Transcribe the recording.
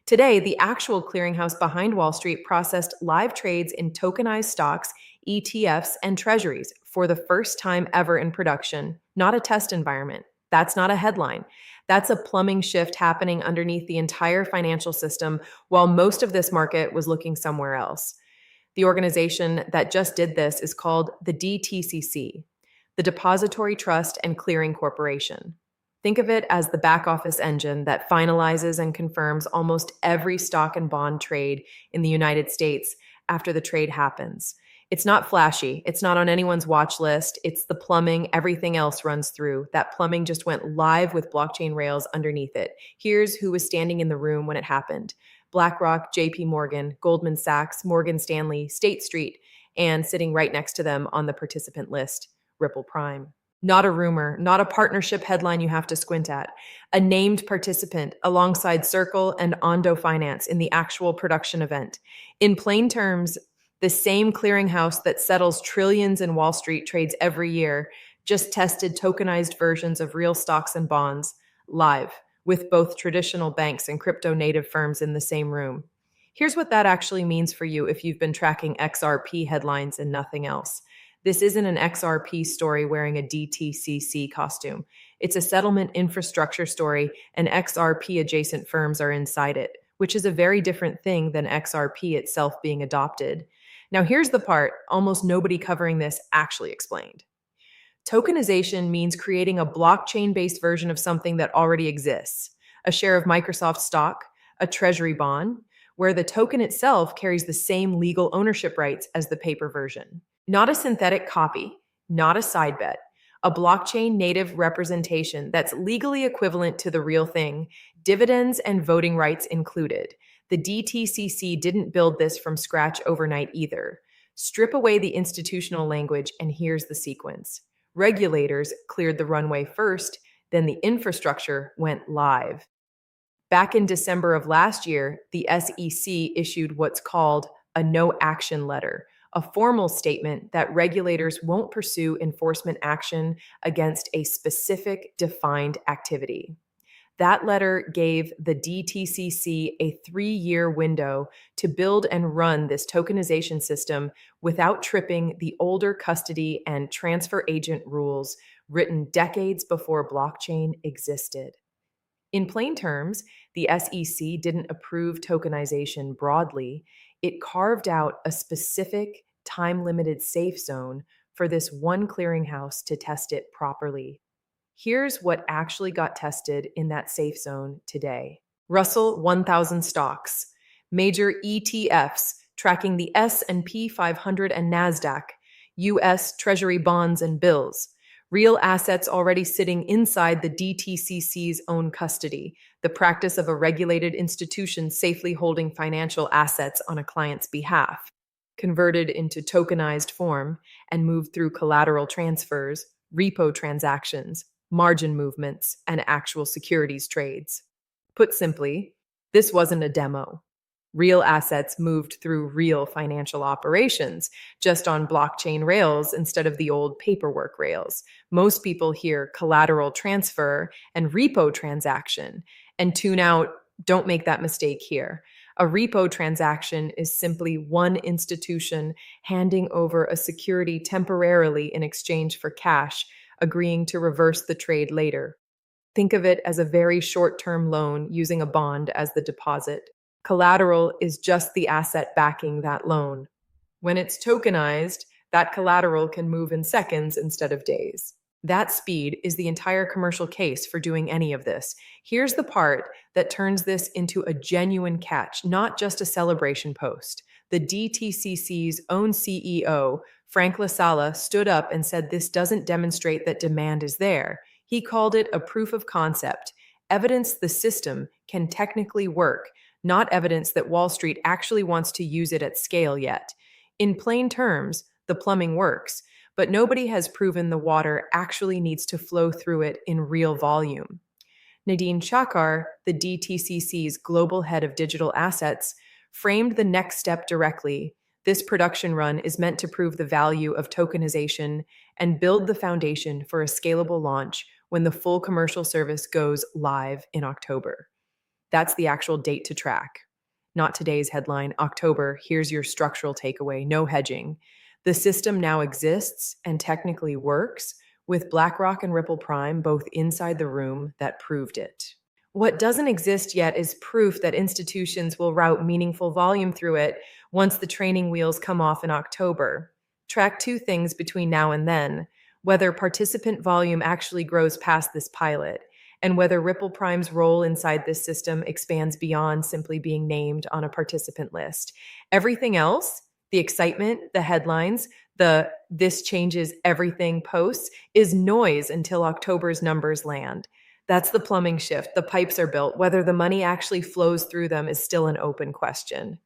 Today, the actual clearinghouse behind Wall Street processed live trades in tokenized stocks, ETFs, and treasuries for the first time ever in production, not a test environment. That's not a headline. That's a plumbing shift happening underneath the entire financial system while most of this market was looking somewhere else. The organization that just did this is called the DTCC, the Depository Trust and Clearing Corporation. Think of it as the back office engine that finalizes and confirms almost every stock and bond trade in the United States after the trade happens. It's not flashy. It's not on anyone's watch list. It's the plumbing everything else runs through. That plumbing just went live with blockchain rails underneath it. Here's who was standing in the room when it happened: BlackRock, JPMorgan, Goldman Sachs, Morgan Stanley, State Street, and sitting right next to them on the participant list, Ripple Prime. Not a rumor, not a partnership headline you have to squint at. A named participant alongside Circle and Ondo Finance in the actual production event. In plain terms, the same clearinghouse that settles trillions in Wall Street trades every year just tested tokenized versions of real stocks and bonds live with both traditional banks and crypto native firms in the same room. Here's what that actually means for you if you've been tracking XRP headlines and nothing else. This isn't an XRP story wearing a DTCC costume. It's a settlement infrastructure story, and XRP adjacent firms are inside it, which is a very different thing than XRP itself being adopted. Now, here's the part almost nobody covering this actually explained. Tokenization means creating a blockchain-based version of something that already exists, a share of Microsoft stock, a treasury bond, where the token itself carries the same legal ownership rights as the paper version. Not a synthetic copy, not a side bet, a blockchain native representation that's legally equivalent to the real thing, dividends and voting rights included. The DTCC didn't build this from scratch overnight either. Strip away the institutional language, and here's the sequence. Regulators cleared the runway first, then the infrastructure went live. Back in December of last year, the SEC issued what's called a no action letter, a formal statement that regulators won't pursue enforcement action against a specific defined activity. That letter gave the DTCC a 3-year window to build and run this tokenization system without tripping the older custody and transfer agent rules written decades before blockchain existed. In plain terms, the SEC didn't approve tokenization broadly. It carved out a specific time-limited safe zone for this one clearinghouse to test it properly. Here's what actually got tested in that safe zone today. Russell 1000 stocks, major ETFs tracking the S&P 500 and NASDAQ, US Treasury bonds and bills, real assets already sitting inside the DTCC's own custody, the practice of a regulated institution safely holding financial assets on a client's behalf, converted into tokenized form and moved through collateral transfers, repo transactions, margin movements, and actual securities trades. Put simply, this wasn't a demo. Real assets moved through real financial operations, just on blockchain rails instead of the old paperwork rails. Most people hear collateral transfer and repo transaction and tune out. Don't make that mistake here. A repo transaction is simply one institution handing over a security temporarily in exchange for cash, agreeing to reverse the trade later. Think of it as a very short-term loan using a bond as the deposit. Collateral is just the asset backing that loan. When it's tokenized, that collateral can move in seconds instead of days. That speed is the entire commercial case for doing any of this. Here's the part that turns this into a genuine catch, not just a celebration post. The DTCC's own CEO, Frank LaSala, stood up and said this doesn't demonstrate that demand is there. He called it a proof of concept, evidence the system can technically work, not evidence that Wall Street actually wants to use it at scale yet. In plain terms, the plumbing works, but nobody has proven the water actually needs to flow through it in real volume. Nadine Chakar, the DTCC's global head of digital assets, framed the next step directly. This production run is meant to prove the value of tokenization and build the foundation for a scalable launch when the full commercial service goes live in October. That's the actual date to track. Not today's headline, October, here's your structural takeaway, no hedging. The system now exists and technically works, with BlackRock and Ripple Prime both inside the room that proved it. What doesn't exist yet is proof that institutions will route meaningful volume through it once the training wheels come off in October. Track two things between now and then: whether participant volume actually grows past this pilot, and whether Ripple Prime's role inside this system expands beyond simply being named on a participant list. Everything else, the excitement, the headlines, the "this changes everything" posts, is noise until October's numbers land. That's the plumbing shift. The pipes are built. Whether the money actually flows through them is still an open question.